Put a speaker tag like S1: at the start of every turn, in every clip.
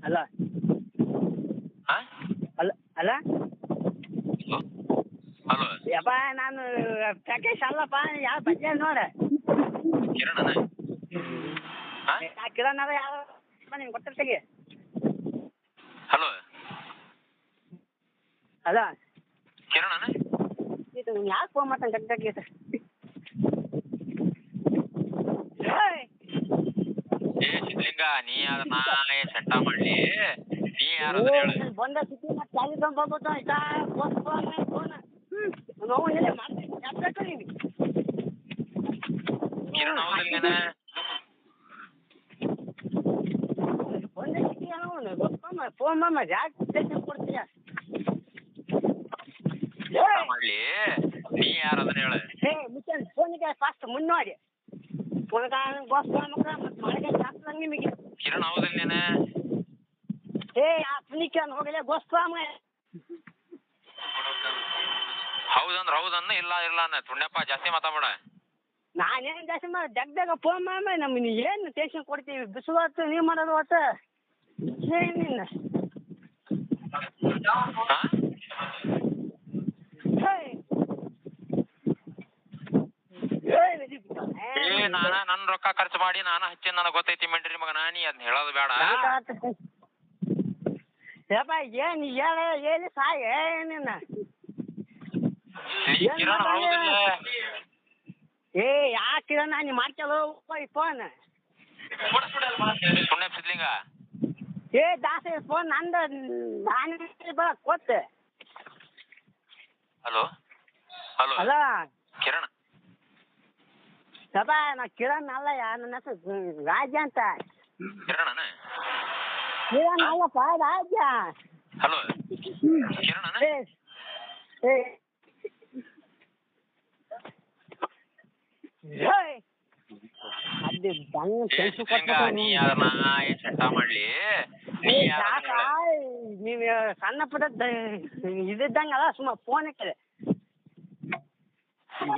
S1: ಅಲ್ಲ
S2: ಹಾ
S1: ಅಲ್ಲ ಅಲ್ಲ
S2: ಹಲೋ
S1: ಯಪ್ಪ ನಾನು ಪ್ಯಾಕೇಜ್ ಅಲ್ಲಪ್ಪ ಯಾವ ಬಜ್ಜೆ ನೋಡ
S2: ಕಿರಣನ ಹಾ
S1: ಕಿರಣ್ ಅದ ಯಾವ ನಿಂಗೆ ಗೊತ್ತಿರ್ತೀವಿ.
S2: ಹಲೋ
S1: ಅಲ್ಲ
S2: ಕಿರಣನ
S1: ಇದು ಯಾಕೆ ಫೋನ್ ಮಾಡ್ತಾನೆ ಗಟ್ಟಾಗಿ
S2: ಏ ಸಿದ್ಲಿಂಗ ನೀ ಯಾರ ನಾ ಸೆಂಟ ಮಾಡ್ಲಿ ನೀ ಯಾರ
S1: ಬಂದ ಸಿಟಿ ಮತ್ತೆ ಚಾಲಿ ಬಂದ್ಬಿಟ್ಟು ಇಷ್ಟ ಫೋನ್ ನೋವು ಇಲ್ಲ ಮಾಡ್ತೀನಿ
S2: ಕಿರಣ ಹೌದಿಲ್ಲ
S1: ಒಂದೇ ಸಿಟಿ ಏನೋ ಫೋನ್ ಮಾಮ ಯಾಕೆ ಟೆನ್ಷನ್ ಕೊಡ್ತೀಯ
S2: ಮಾಡ್ಲಿ ನೀ ಯಾರ ಅದನ್ನ ಹೇಳ
S1: ಏ ಮುಚ್ಚನ್ ಫೋನಿಗೆ ಫಾಸ್ಟ್ ಮುನ್ನೋಡಿ ಫೋನ್ ಬಾಸ್ ಮತ್ತೆ ಮಳೆಗೆ ಹಾಕ್ತಂಗೆ ನಿಮಗೆ
S2: ಕಿರಣ ಹೌದಿಲ್ಲ ನೀನ
S1: ಏ ಅಪ್ಲಿಕೆ ಹೋಗಲೇ ಗೋಸ್ವಾಮ
S2: ಹೌದಂದ್ರ ಹೌದನ್ನ ಇಲ್ಲ ಇಲ್ಲ ಅನ್ನ ತುಣ್ಯಪ್ಪ ಜಾಸ್ತಿ ಮಾತಾಡ
S1: ನಾನೇನು ಜಾಸ್ತಿ ಮಾಡಿ ಜಗ್ದಾಗ ಫೋನ್ ಮಾಡಿ ನಮಗೆ ಏನು ಟೆನ್ಷನ್ ಕೊಡ್ತೀವಿ ಬಿಸಿಲು ನೀವು ಮಾಡೋದು ಹೊತ್ತು ಏನಿಲ್ಲ
S2: ನಾನ ನನ್ ರೊಕ್ಕ ಖರ್ಚು ಮಾಡಿ ನಾನು ಹಚ್ಚಿ ನನಗೆ ಗೊತ್ತೈತಿ ಮಿಂಡ್ರಿ ಮಗ ನಾನಿ ಅದನ್ನ ಹೇಳೋದು ಬೇಡ
S1: ಯಪ್ಪ ಏನು ಹೇಳಿ ಸಾಯ ಏನಿನ್ನ ಏ ಯಾಕಿರ ನೀ ಮಾಡ್ಕೊಳ್ಳೋ ಫೋನ್
S2: ಸುಣ್ಣ ಸಿದ್ಲಿಂಗ
S1: ಏ ದಾಸ ಫೋನ್ ನಂದು ನಾನು ಬರಕ್ ಕೊತ್ತೆ
S2: ಹಲೋ ಹಲೋ
S1: ಅಲ್ಲ
S2: ಕಿರಣ್
S1: ಯಪ್ಪ ನಾ ಕಿರಣ್ ಅಲ್ಲ ನನ್ನ ಹೆಸರು ರಾಜ ಅಂತ
S2: ಕಿರಣನ
S1: ಕಿರಣ್ ಅಲ್ಲಪ್ಪ ರಾಜ
S2: ಹಲೋ ಕಿರಣನ
S1: ಏ
S2: ನೀ ಯಾರನ್ನ ಸೆಂಟ ಮಾಡ್ಲಿ
S1: ನೀವು ಸಣ್ಣ ಪುಟ್ಟ ಇದ್ದಂಗಲ್ಲ ಸುಮ್ಮ ಫೋನ್ ಹಾಕಿದೆ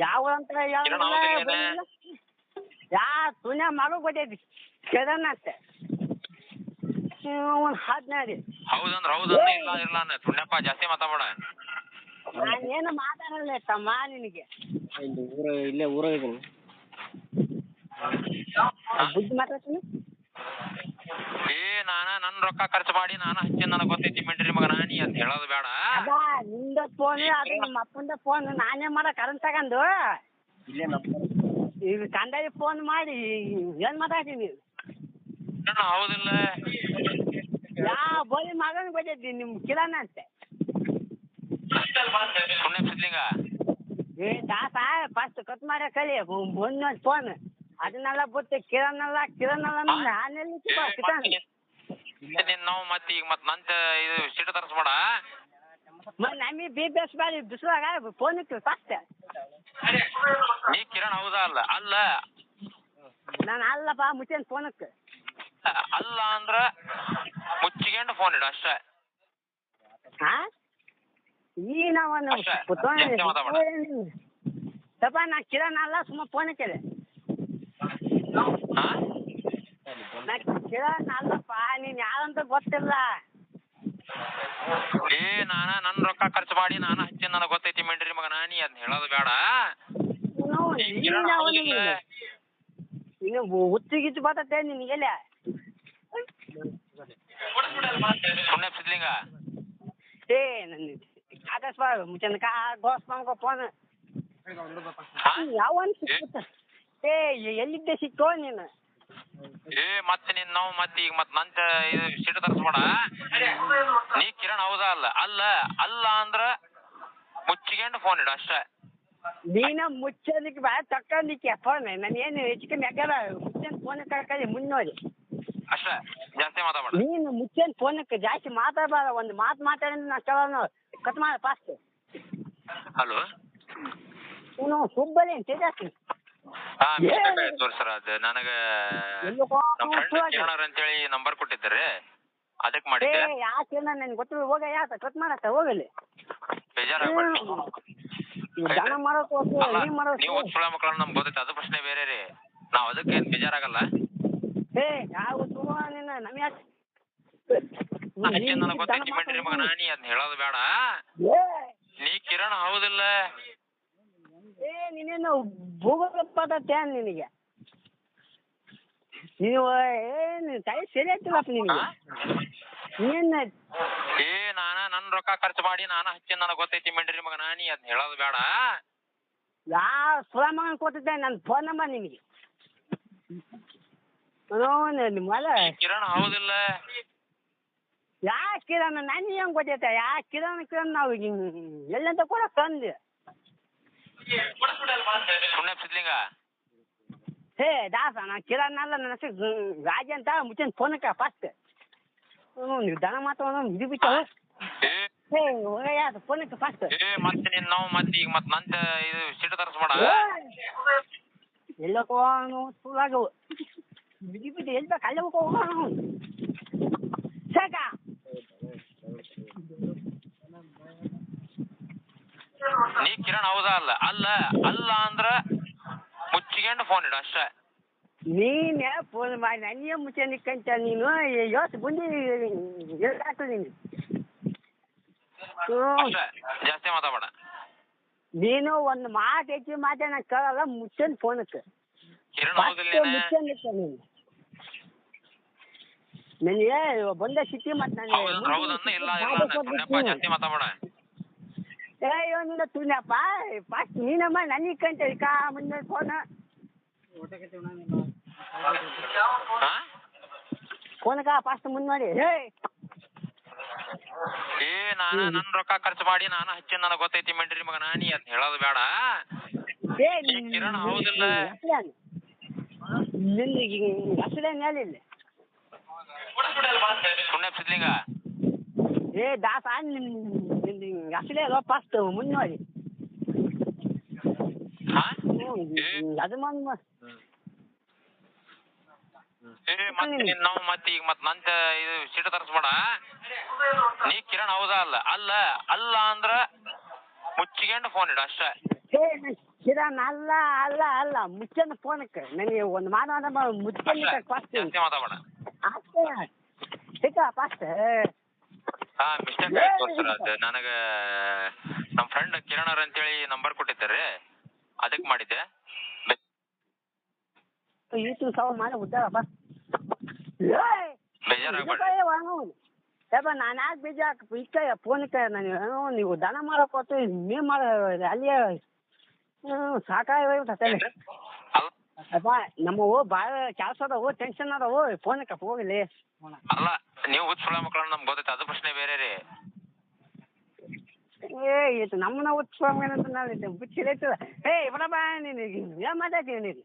S1: ಯಾವ ಅಂತ ತುಣ್ಯ ಮಗು ಗೊತ್ತೈತಿ ಕೇಳೋಣ ಅಂತ ಒಂದು 15
S2: ಹೌದಂದ್ರ ಹೌದನ್ನ ಇಲ್ಲ ಇಲ್ಲ ಅನ್ನ ತುಣ್ಯಪ್ಪ ಜಾಸ್ತಿ ಮಾತಾಡ
S1: ನಾನೇನು ಮಾತಾಡಲ್ಲ ತಮ್ಮ ನಿನಗೆ
S3: ಇಲ್ಲೇ ಊರಾಗ
S1: ಬುದ್ಧಿ ಮಾತಾಡ್ತೀನಿ
S2: ಏ ನಾನ ನನ್ ರೊಕ್ಕ ಖರ್ಚು ಮಾಡಿ ನಾನು ಹಚ್ಚಿ ನನಗೆ ಗೊತ್ತೈತಿ ಮಿಂಡ್ರಿ ಮಗ ನಾನಿ ಅಂತ ಹೇಳೋದು ಬೇಡ
S1: ಅದ ನಿಂದ ಫೋನ್ ಅದು ನಿಮ್ಮ ಅಪ್ಪಂದ ಫೋನ್ ನಾನೇ ಮಾಡ ಕರೆಂಟ್ ತಗೊಂಡು
S3: ಇಲ್ಲೇ
S1: ಈಗ ಕಂಡಾಗಿ ಫೋನ್ ಮಾಡಿ ಏನ್ ಮಾತಾಡ್ತೀನಿ
S2: ಹೌದಿಲ್ಲ
S1: ಯಾವ ಬೋಲಿ ಮಗನ ಗೊತ್ತೈತಿ ನಿಮ್ ಕಿರಣ ಅಂತೆ
S2: ಸುಣ್ಣ ಸಿದ್ಲಿಂಗ
S1: ಏ ದಾಸ ಫಸ್ಟ್ ಕಟ್ ಮಾಡ ಕಲಿ ಮೊನ್ನೆ ಫೋನ್ ಅದನ್ನೆಲ್ಲ ಬಿಟ್ಟು ಕಿರಣ್ ನಾನೆಲ್ಲಿ
S2: ನಾವು ಮತ್ತೆ ಈಗ ಮತ್ತೆ ನಂತ ಇದು ಸೀಟ್ ತರಿಸ್ಬೇಡ
S1: ಮತ್ತೆ ನಮಗೆ BBS ಬಾರಿ ಬಿಸಿಲಾಗ ಫೋನ್ ಇತ್ತು ಫಸ್ಟ್
S2: ನೀ ಕಿರಣ್ ಹೌದಾ ಅಲ್ಲ ಅಲ್ಲ
S1: ನಾನು ಅಲ್ಲಪ್ಪ ಮುಚ್ಚೇನ್ ಫೋನಕ್ಕೆ
S2: ಅಲ್ಲ ಅಂದ್ರ ಮುಚ್ಚಿಕೊಂಡು ಫೋನ್ ಇಡು ಅಷ್ಟೇ
S1: ಹಾ ಈ ನಾವನ್ನ ಸ್ವಲ್ಪ ನಾ ಕಿರಣ್ ಅಲ್ಲ ಸುಮ್ಮ ಫೋನ್ ಹಾಕಿದೆ ನಾ ಕಿರಣ್ ಅಲ್ಲಪ್ಪ ನೀನ್ ಯಾರಂತ ಗೊತ್ತಿಲ್ಲ
S2: ಏ ನಾನ ನನ್ ರೊಕ್ಕ ಖರ್ಚು ಮಾಡಿ ನಾನು ಹಚ್ಚಿ ನನಗೆ ಗೊತ್ತೈತಿ ಮಿಂಡ್ರಿ ಮಗ ನಾನಿ ಅದನ್ನ ಹೇಳೋದು ಬೇಡ
S1: ಇನ್ನು ಹುಚ್ಚಿಗಿಚ್ಚು ಬರ್ತೈತೆ ನಿನಗೆಲ್ಲ
S2: ಸುಣ್ಣ ಸಿದ್ಲಿಂಗ
S1: ಏ ನನ್ನ ಆಕಾಶ್ ಬಾ ಮುಚ್ಚನ ಗೋಸ್ಕೊ ಫೋನ್ ಯಾವ ಏ ಎಲ್ಲಿದ್ದೆ ಸಿಕ್ಕೋ ನೀನು
S2: ಏ ಮತ್ತೆ ನೀನ್ ನಾವು ಮತ್ತೆ ಈಗ ಮತ್ತೆ ನಂತ ಇದು ಸೀಟ್ ತರಿಸ್ಬೇಡ ನೀ ಕಿರಣ್ ಹೌದಾ ಅಲ್ಲ ಅಲ್ಲ ಅಲ್ಲ ಅಂದ್ರ ಮುಚ್ಚಿಕೊಂಡು ಫೋನ್ ಇಡು ಅಷ್ಟೇ
S1: ನೀನ ಮುಚ್ಚೋದಕ್ಕೆ ಬಾ ತಕ್ಕೊಂಡಿಕ್ಕೆ ಫೋನ್ ನಾನು ಏನು ಹೆಚ್ಚಿಗೆ ಮೆಗ್ಗಲ್ಲ ಮುಚ್ಚನ್ ಫೋನ್ ಕಳ್ಕೊಳ್ಳಿ ಮುನ್ನೋಡಿ
S2: ಅಷ್ಟೇ ಜಾಸ್ತಿ ಮಾತಾಡ
S1: ನೀನು ಮುಚ್ಚನ್ ಫೋನಕ್ಕೆ ಜಾಸ್ತಿ ಮಾತಾಡಬಾರ ಒಂದು ಮಾತು ಮಾತಾಡಿದ್ರೆ ನಾ ಕೇಳೋಣ ಕಟ್ ಮಾಡ ಫಾಸ್ಟ್
S2: ಹಲೋ
S1: ನೀನು ಸುಬ್ಬಲಿ ಅಂತ ಜಾಸ್ತಿ
S2: ತೋರ್ಸರ ಅದು ನನಗ ನಮ್ಮ ಫ್ರೆಂಡ್ ಕಿರಣರ್ ಅಂತೇಳಿ ನಂಬರ್ ಕೊಟ್ಟಿದ್ದಾರೆ ಅದಕ್ಕೆ ಮಾಡಿದ್ದೆ
S1: ಯಾಕೆ ನನ್ಗೆ ಗೊತ್ತಿಲ್ಲ ಹೋಗ ಯಾಕೆ ಕಟ್ ಮಾಡತ್ತ ಹೋಗಲಿ
S2: ಬೇಜಾರಾಗ್ಬೇಡಿ
S1: ದನ ಮಾಡೋಕೆ
S2: ನೀವು ಓದ್ಕೊಳ್ಳೋ ಮಕ್ಕಳನ್ನ ನಮ್ಗೆ ಗೊತ್ತೈತೆ ಅದು ಪ್ರಶ್ನೆ ಬೇರೆ ರೀ ನಾವ್ ಅದಕ್ಕೆ ಬೇಜಾರಾಗಲ್ಲ
S1: ಏ ಯಾವ ನಿನ್ನ ನಮ್ ಯಾಕೆ
S2: ಹಚ್ಚಿ ನನಗೆ ಗೊತ್ತೈತಿ ಮಿಂಡ್ರಿ ಮಗನ ನೀ ಅದನ್ನ ಹೇಳೋದು ಬೇಡ. ನೀ ಕಿರಣ್ ಹೌದಿಲ್ಲ?
S1: ನೀನೇನು ಭೂಗೋಳಪ್ಪ ನಿನಗೆ ನೀವು ಏನು ತಲೆ ಸರಿ ಆಗ್ತಿಲ್ಲಪ್ಪ ನಿನಗೆ. ನೀನು
S2: ನನ್ನ ರೊಕ್ಕ ಖರ್ಚು ಮಾಡಿ ನಾನು ಹಚ್ಚಿ ನನಗೆ ಗೊತ್ತೈತಿ ಮಿಂಡ್ರಿ ಮಗನ ನೀ ಅದನ್ನ ಹೇಳೋದು ಬೇಡ.
S1: ಯಾವ ಸುಳ ಮಗನ ಕೊಟ್ಟಿದ್ದೆ ನನ್ನ ಫೋನ್ ನಂಬರ್ ನಿನಗೆ.
S2: ಕಿರಣ್ ಹೌದಿಲ್ಲ?
S1: ಯಾ ಕಿರಣ್ ನನ್ ಹೆಂಗ್ ಗೊತ್ತೈತೆ? ಯಾ ಕಿರಣ್ ನಾವು ಎಲ್ಲಂತ ಕೂಡ ತಂದೆ
S2: ಸುಮ್ಮನೆ ಸಿದ್ಲಿಂಗ.
S1: ಹೇ ದಾಸ ನಾ ಕಿರಣ್ ಅಲ್ಲ, ನನ್ನ ಹೆಸರು ರಾಜ ಅಂತ ಮುಚ್ಚಿನ ಫೋನಕ್ಕ ಫಸ್ಟ್ ನೀವು ದನ ಮಾತಾಡೋ ಇದು ಬಿಟ್ಟು ಹೇ ಯಾವ್ದು ಫೋನಕ್ಕೆ ಫಸ್ಟ್.
S2: ಮತ್ತೆ ನೀನ್ ನಾವು ಮತ್ತೆ ಈಗ ಮತ್ತೆ ನಂತ ಇದು ಸಿಟ್ಟು ತರಿಸ್ಬೇಡ.
S1: ಎಲ್ಲಕ್ಕೋ ಸುಳ್ಳಾಗವು ಬಿಡಿ ಬಿಟ್ಟು ಎಲ್ಬೇಕು ಅಲ್ಲೇ ಹೋಗೋಣ ಸಾಕ.
S2: ನೀ ಕಿರಣ್ ಹೌದಾ ಅಲ್ಲ? ಅಲ್ಲ ಅಲ್ಲ ಅಂದ್ರ ಮುಚ್ಚಿಕೊಂಡು ಫೋನ್ ಇಡು ಅಷ್ಟೇ.
S1: ನೀನೇ ಫೋನ್ ಮಾಡಿ ನನಗೆ ಮುಚ್ಚೆ ನಿಕ್ಕಂತ ನೀನು ಯೋಚನೆ ಬಂದು ಹೇಳ್ತಾಗ್ತದೆ ನೀನು.
S2: ಅಷ್ಟೇ, ಜಾಸ್ತಿ ಮಾತಾಡ.
S1: ನೀನು ಒಂದು ಮಾತು ಹೆಚ್ಚು ಮಾತಾಡ ನಾನು ಕೇಳಲ್ಲ. ಮುಚ್ಚನ್ ಫೋನಕ್ಕೆ
S2: ಕಿರಣ್ ಹೌದಿಲ್ಲ?
S1: ಮುಚ್ಚನ್ ನೀನು ನನಗೆ ಬಂದ ಸಿಟಿ ಮತ್ತೆ
S2: ಹೌದನ್ನ ಇಲ್ಲ ಇಲ್ಲ ಜಾಸ್ತಿ ಮಾತಾಡ.
S1: ಅಯ್ಯೋ ನೀನು ತುಳ್ಯಪ್ಪ ಫಸ್ಟ್ ನೀನಮ್ಮ ನನಗೆ ಕಂತ ಕಾ ಮುಂದೆ ಫೋನ್ ಫೋನ್ಕ ಫಸ್ಟ್ ಮುಂದೆ ಮಾಡಿ.
S2: ನಾನು ನನ್ನ ರೊಕ್ಕ ಖರ್ಚು ಮಾಡಿ ನಾನು ಹಚ್ಚಿ ನನಗೆ ಗೊತ್ತೈತಿ ಮಿಂಡ್ರಿ ಮಗನ ನೀ ಅದನ್ನ ಹೇಳೋದು ಬೇಡ. ಕಿರಣ್ ಹೌದಿಲ್ಲ?
S1: ಹೆಸರೇನು ಹೇಳಿಲ್ಲ
S2: ಸುಮ್ಮನೆ ಸಿದ್ಲಿಂಗ.
S1: ದಾಸ ಹೆಸರೇ ಅಲ್ವ ಫಸ್ಟ್ ಮುಂದೆ ನೋಡಿ ಅದು
S2: ನಾವು ಮತ್ತೆ ಈಗ ಮತ್ತೆ ನಂತ ಇದು ಸಿಟ್ಟು ತರಿಸ್ಬೇಡ. ನೀ ಕಿರಣ್ ಹೌದಾ ಅಲ್ಲ? ಅಲ್ಲ ಅಲ್ಲ ಅಂದ್ರ ಮುಚ್ಚಿಕೊಂಡು ಫೋನ್ ಇಡು ಅಷ್ಟೇ.
S1: ಕಿರಣ್ ಅಲ್ಲ ಅಲ್ಲ ಅಲ್ಲ ಮುಚ್ಚನ ಫೋನಕ್ಕೆ ನನಗೆ ಒಂದು ಮಾನವ ಮುಚ್ಚನ ಫಸ್ಟ್
S2: ಜಾಸ್ತಿ ಮಾತಾಡ
S1: ಅಷ್ಟೇ ಫಸ್ಟ್.
S2: ಮಿಸ್ಟೇಕ್ ಆಯ್ತು ಸರ್. ಅದು ನನಗ ನಮ್ಮ ಫ್ರೆಂಡ್ ಕಿರಣ್ ಅವ್ರ ಅಂತೇಳಿ ನಂಬರ್ ಕೊಟ್ಟಿದ್ದಾರೆ, ಅದಕ್ಕೆ ಮಾಡಿದ್ದೆ.
S1: ಈತು ಸಾವು ಮಾಡಿ ಉದ್ದಾರಪ್ಪ ಬೇಜಾರಾಗ್ಬೇಡ. ನಾನು ಯಾಕೆ ಬೇಜಾರು ಇಕ್ಕ ಫೋನಕ್ಕೆ ನಾನು ನೀವು ದನ ಮಾಡಕೊಟ್ಟು ನೀವು ಮಾಡ ಅಲ್ಲಿಯೇ ಸಾಕಾಗಿ ಅಪ್ಪ ನಮ್ಮವು ಭಾಳ ಕೆಲಸ ಅದಾವು ಟೆನ್ಷನ್ ಅದಾವು ಫೋನಕ್ಕೆ ಹೋಗಲಿ.
S2: ಅಲ್ಲ ನೀವು ಹುಚ್ಚುಳ ಮಕ್ಕಳನ್ನ ನಮ್ಗೆ ಗೊತ್ತೈತೆ, ಅದು ಪ್ರಶ್ನೆ ಬೇರೆ ರೀ.
S1: ಇದು ನಮ್ಮನ್ನ ಹುಚ್ಚುವಂತ ನಾವು ಬಿಚ್ಚಿರೈತದ. ಬರಬಾ ನೀನು ಏನು ಮಾತಾಡ್ತೀವಿ ನೀನು?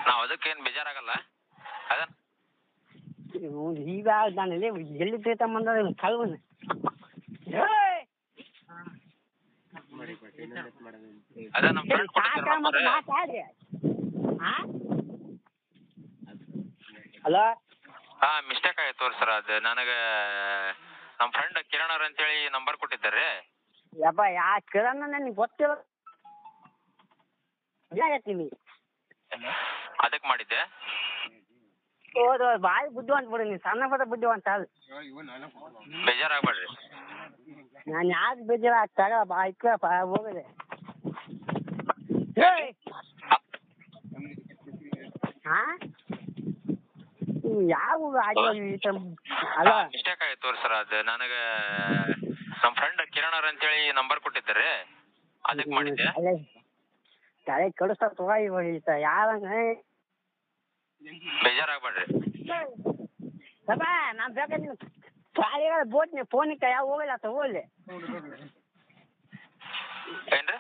S2: ನಾವು ಅದಕ್ಕೇನು ಬೇಜಾರಾಗಲ್ಲ. ಅದನ್ನ
S1: ಈಗ ನಾನು ಎಲ್ಲಿ ತಗೊಂಬಂದ ಕಲ್ವನ
S2: ಅದ ನಮ್ಮ ಫ್ರೆಂಡ್ ಕೊಟ್ಟಿದ್ದಾರೆ.
S1: ಮಾತಾಡಿ ಹಲೋ.
S2: ಮಿಸ್ಟೇಕ್ ಆಯ್ತು ತೋರಿ ಸರ್. ಅದು ನನಗೆ ನಮ್ಮ ಫ್ರೆಂಡ್ ಕಿರಣ್ ಅವ್ರ ಅಂತೇಳಿ ನಂಬರ್ ಕೊಟ್ಟಿದ್ದಾರೆ.
S1: ಯಪ್ಪ ಯಾ ಕಿರಣ್ ನನಗೆ ಗೊತ್ತಿಲ್ಲ ಹೇಳ್ತೀನಿ,
S2: ಅದಕ್ಕೆ ಮಾಡಿದ್ದೆ.
S1: ಹೌದು ಭಾಳ ಬುದ್ಧಿವಂತ ಬಿಡು ನೀನು, ಸಣ್ಣ ಪದ ಬುದ್ಧಿವಂತ ಅಲ್ಲ.
S2: ಬೇಜಾರಾಗ್ಬೇಡ್ರಿ.
S1: ನಾನು ಯಾಕೆ ಬೇಜಾರು ಆಗ್ತಾಗ ಬಾ ಇಕ್ಕಪ್ಪ ಹೋಗದೆ. ಯಾವ ಅಲ್ಲ
S2: ಮಿಸ್ಟೇಕ್ ಆಯ್ತು ತೋರಿ ಸರ್. ಅದು ನನಗೆ ನಮ್ಮ ಫ್ರೆಂಡ್ ಕಿರಣ್ ಅವ್ರ ಅಂತೇಳಿ ನಂಬರ್ ಕೊಟ್ಟಿದ್ದಾರೆ, ಅದಕ್ಕೆ ಮಾಡಿದ್ದೆ.
S1: ತಲೆ ಕೆಡಿಸ್ತಾ ತಗೋ ಯಾರಂಗ
S2: ಬೇಜಾರಾಗ್ಬೇಡ್ರಿ.
S1: ನಾನು ಬೇಕಾದ್ರೆ ನೀನು ಖಾಲಿಗಳ ಬೋಟ್ನಿ ಫೋನಿಗೆ ಯಾವ ಹೋಗಲ್ಲ ತಗೋಲಿ.
S2: ಏನ್ರಿ?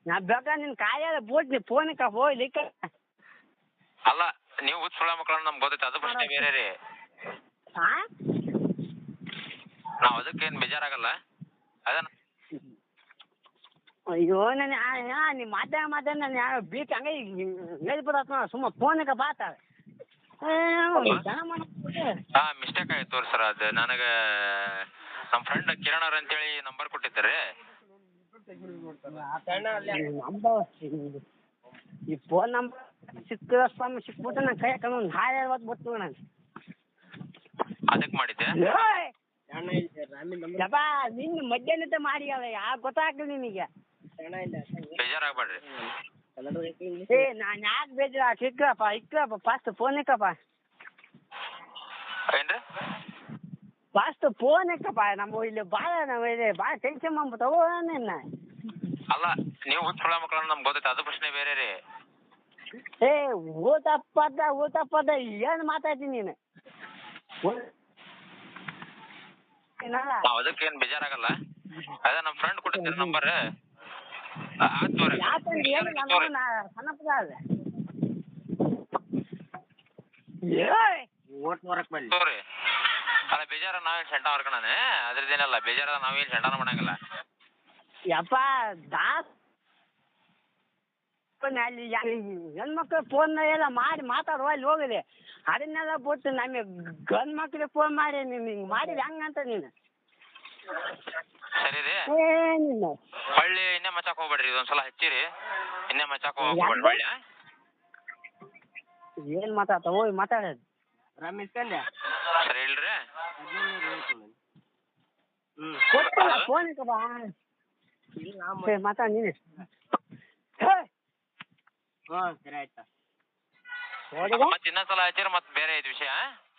S1: ನಾ ಬೇಕಾದ್ರೆ ನಿನ್ನ ಖಾಲಿಯಾದ ಬೋಟ್ನಿ ಫೋನಿಗೆ ಹೋಗ್ಲಿ.
S2: ಅಲ್ಲ ನೀವು ಹುಚ್ಚುಳ ಮಕ್ಕಳನ್ನ ನಮ್ಗೆ ಗೊತ್ತೈತೆ, ಅದು ಪ್ರಶ್ನೆ ಬೇರೆ ರೀ. ನಾವು ಅದಕ್ಕೇನು ಬೇಜಾರಾಗಲ್ಲ. ಅದನ್ನ
S1: ಅಯ್ಯೋ ನಾನು ನೀವು ಮಾತಾಡ ನಾನು ಯಾವ ಬೀಕ್ ಹಂಗೆ ಹೇಳ್ಬಿಡತ್ತ ಸುಮ್ಮ ಫೋನಿಗೆ ಬಾತಾಳೆ.
S2: ಮಿಸ್ಟೇಕ್ ಆಯ್ತು ತೋರಿ ಸರ್. ಅದು ನನಗೆ ನಮ್ಮ ಫ್ರೆಂಡ್ ಕಿರಣ್ ಅವ್ರ ಅಂತೇಳಿ ನಂಬರ್ ಕೊಟ್ಟಿದ್ದಾರೆ.
S1: ಈ ಫೋನ್ ನಂಬರ್ ಸಿಕ್ಬಿಟ್ಟು ನಾನು ಕೈ ಹಾಕೊಂಡು ಒಂದು ಹಾಳು ಹೇಳ್ಬೋದು ನಾನು.
S2: ಅದಕ್ಕೆ ಮಾಡಿದ್ದೆ
S1: ಏಯ್!
S3: ಅಣ್ಣ ಇಲ್ಲ ರಾಮಿನ್ ನಂಬರ್
S1: ಯಪ್ಪ ನಿನ್ನ ಮಧ್ಯಾಹ್ನದ ಮಾಡಿ ಅವ ಗೊತ್ತಾಗ್ಲಿ ನಿನಗೆ.
S3: ಅಣ್ಣ ಇಲ್ಲ
S2: ಬೇಜಾರಾಗ್ಬೇಡ್ರಿ.
S3: ಕನ್ನಡ ಇಂಗ್ಲೀಷ್
S1: ಏ ನಾನು ಯಾಕೆ ಬೇಜಾರು ಇಕ್ಕಪ್ಪ ಫಾಸ್ಟ್ ಫೋನ್ ಇಕ್ಕಪ್ಪ
S2: ಏನ್ರಿ
S1: ಫಾಸ್ಟ್ ಫೋನ್ ಇಕ್ಕಪ್ಪ. ನಮ್ಮ ಇಲ್ಲಿ ಭಾಳ ಟೆನ್ಷನ್ ಮಾಡ್ಬಿಟ್ಟವು ನಿನ್ನ.
S2: ಅಲ್ಲ ನೀವು ಹುಚ್ಚುಳ ಮಕ್ಕಳನ್ನ ನಮ್ಗೆ ಗೊತ್ತೈತೆ, ಅದು ಪ್ರಶ್ನೆ ಬೇರೆ ರೀ.
S1: ಏ ಊತಪ್ಪದ ಏನು ಮಾತಾಡ್ತೀನಿ ನೀನು?
S2: ನಾವ್ ಅದಕ್ಕೇನ್ ಬೇಜಾರಾಗಲ್ಲ. ಅದೇ ನಮ್ಮ ಫ್ರೆಂಡ್ ಕೊಟ್ಟಿದ್ದೀರಿ ನಂಬರ್.
S1: ಯಾಕಂದ್ರೆ ಏನು ನಾನು ಸಣ್ಣಪ್ಪದ ಅದ.
S3: ಓಟ್ ಹೊರಕ್ ಬಲ್ಲಿ
S2: ತೋರಿ ಅಲ್ಲ ಬೇಜಾರ ನಾವೇನ್ ಸೆಂಟ ಹೊರ್ಕಣನೆ, ಅದ್ರದ್ದೇನಲ್ಲ ಬೇಜಾರ ನಾವೇನ್ ಸೆಂಟನ ಮಾಡಂಗಿಲ್ಲ.
S1: ಯಪ್ಪ ದಾಸ್ ಅಲ್ಲಿ ಹೆಣ್ಮಕ್ಳು ಫೋನ್ ಎಲ್ಲ ಮಾಡಿ ಮಾತಾಡುವ ಅಲ್ಲಿ ಹೋಗಿದೆ. ಅದನ್ನೆಲ್ಲ ಬಿಟ್ಟು ನಮಗೆ ಗಂಡ್ ಮಕ್ಳಿಗೆ ಫೋನ್ ಮಾಡಿ ನೀನು ಹಿಂಗೆ ಮಾಡಿದ ಹೆಂಗಂತ ನೀನು?
S2: ಸರಿ ರೀ,
S1: ಏನಿಲ್ಲ
S2: ಹೊಳ್ಳಿ ಇನ್ನೇ ಮಚ್ಚಾಕ್ ಹೋಗ್ಬೇಡ್ರಿ, ಇದೊಂದ್ಸಲ ಹಚ್ಚಿರಿ, ಇನ್ನೇ ಮಚ್ಚಾಕ್ ಹೋಗ್ಬೇಡ್ರಿ ಹೊಳ್ಳಿ.
S1: ಏನ್ ಮಾತಾಡ್ತ ಹೋಗಿ ಮಾತಾಡೋದು.
S3: ರಾಮ್ ಇಸ್ಕಂದೆ
S2: ಸರಿ ಇಲ್ರಿ.
S1: ಕೊಟ್ಟಿಲ್ಲ ಫೋನ್ ಬಾ ಮಾತಾಡ ನೀನು.
S3: ಹಾಂ ಸರಿ ಆಯ್ತಾ
S2: ಮತ್ತೆ ಇನ್ನೊಂದ್ಸಲ ಹಚ್ಚಿರಿ ಮತ್ತೆ ಬೇರೆ ಐದು ವಿಷಯ.